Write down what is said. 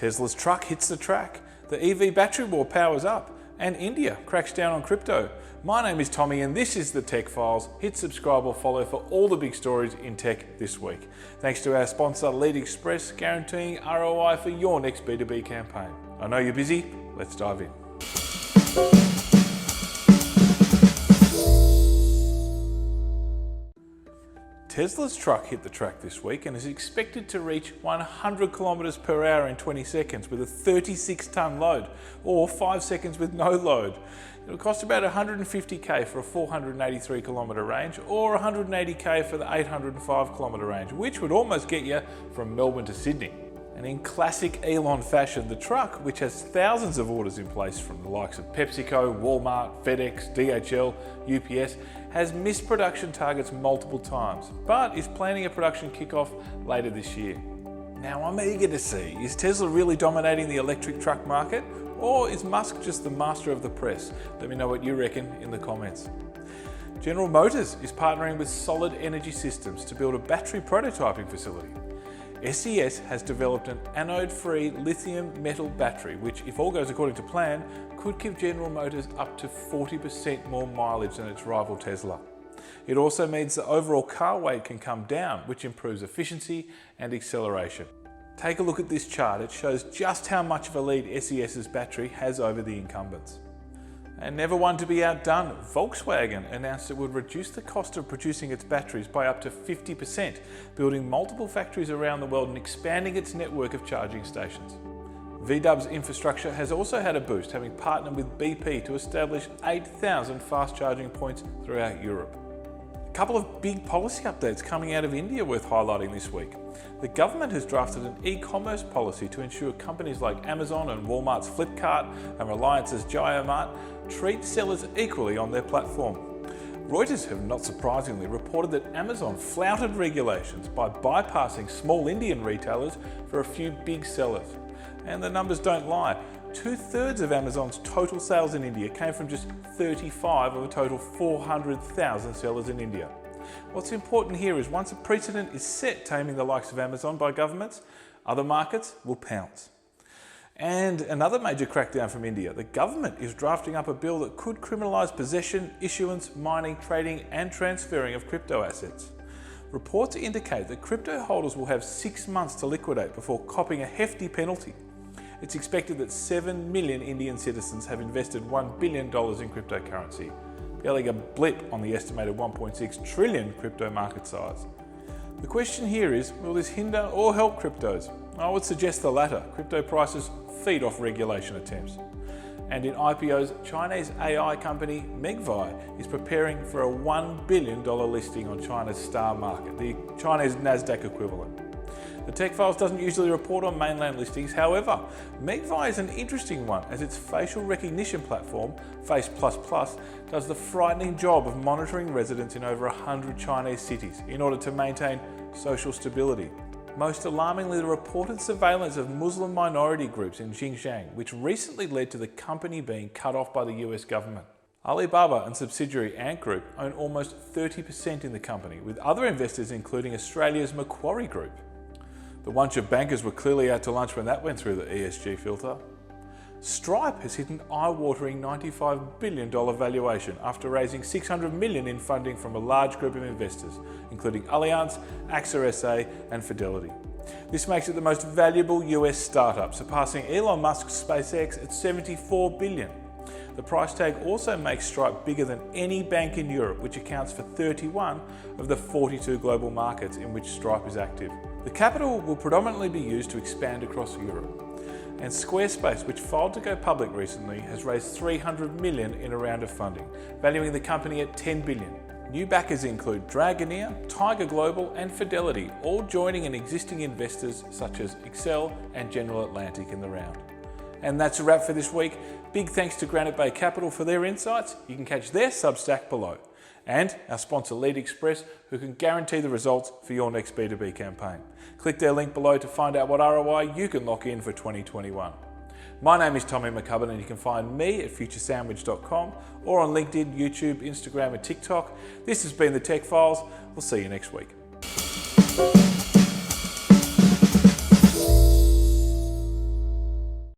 Tesla's truck hits the track, the EV battery war powers up, and India cracks down on crypto. My name is Tommy and this is the Tech Files. Hit subscribe or follow for all the big stories in tech this week. Thanks to our sponsor Lead Express, guaranteeing ROI for your next B2B campaign. I know you're busy, let's dive in. Tesla's truck hit the track this week and is expected to reach 100 kilometers per hour in 20 seconds with a 36-ton load, or 5 seconds with no load. It'll cost about 150k for a 483 kilometer range, or 180k for the 805 kilometer range, which would almost get you from Melbourne to Sydney. And in classic Elon fashion, the truck, which has thousands of orders in place from the likes of PepsiCo, Walmart, FedEx, DHL, UPS, has missed production targets multiple times, but is planning a production kickoff later this year. Now I'm eager to see, is Tesla really dominating the electric truck market, or is Musk just the master of the press? Let me know what you reckon in the comments. General Motors is partnering with Solid Energy Systems to build a battery prototyping facility. SES has developed an anode-free lithium metal battery, which, if all goes according to plan, could give General Motors up to 40% more mileage than its rival Tesla. It also means the overall car weight can come down, which improves efficiency and acceleration. Take a look at this chart. It shows just how much of a lead SES's battery has over the incumbents. And never one to be outdone, Volkswagen announced it would reduce the cost of producing its batteries by up to 50%, building multiple factories around the world and expanding its network of charging stations. VW's infrastructure has also had a boost, having partnered with BP to establish 8,000 fast charging points throughout Europe. A couple of big policy updates coming out of India worth highlighting this week. The government has drafted an e-commerce policy to ensure companies like Amazon and Walmart's Flipkart and Reliance's JioMart treat sellers equally on their platform. Reuters have not surprisingly reported that Amazon flouted regulations by bypassing small Indian retailers for a few big sellers. And the numbers don't lie. 2/3 of Amazon's total sales in India came from just 35 of a total 400,000 sellers in India. What's important here is once a precedent is set taming the likes of Amazon by governments, other markets will pounce. And another major crackdown from India. The government is drafting up a bill that could criminalise possession, issuance, mining, trading and transferring of crypto assets. Reports indicate that crypto holders will have 6 months to liquidate before copping a hefty penalty. It's expected that 7 million Indian citizens have invested $1 billion in cryptocurrency, barely a blip on the estimated 1.6 trillion crypto market size. The question here is, will this hinder or help cryptos? I would suggest the latter. Crypto prices feed off regulation attempts. And in IPOs, Chinese AI company Megvii is preparing for a $1 billion listing on China's star market, the Chinese NASDAQ equivalent. The Tech Files doesn't usually report on mainland listings, however, Megvii is an interesting one as its facial recognition platform, Face++, does the frightening job of monitoring residents in over 100 Chinese cities in order to maintain social stability. Most alarmingly, the reported surveillance of Muslim minority groups in Xinjiang, which recently led to the company being cut off by the US government. Alibaba and subsidiary Ant Group own almost 30% in the company, with other investors including Australia's Macquarie Group. The bunch of bankers were clearly out to lunch when that went through the ESG filter. Stripe has hit an eye-watering $95 billion valuation after raising $600 million in funding from a large group of investors, including Allianz, AXA SA and Fidelity. This makes it the most valuable US startup, surpassing Elon Musk's SpaceX at $74 billion. The price tag also makes Stripe bigger than any bank in Europe, which accounts for 31 of the 42 global markets in which Stripe is active. The capital will predominantly be used to expand across Europe. And Squarespace, which filed to go public recently, has raised $300 million in a round of funding, valuing the company at $10 billion. New backers include Dragoneer, Tiger Global and Fidelity, all joining in existing investors such as Excel and General Atlantic in the round. And that's a wrap for this week. Big thanks to Granite Bay Capital for their insights. You can catch their Substack below. And our sponsor Lead Express, who can guarantee the results for your next B2B campaign. Click their link below to find out what ROI you can lock in for 2021. My name is Tommy McCubbin and you can find me at futuresandwich.com or on LinkedIn, YouTube, Instagram and TikTok. This has been the Tech Files. We'll see you next week.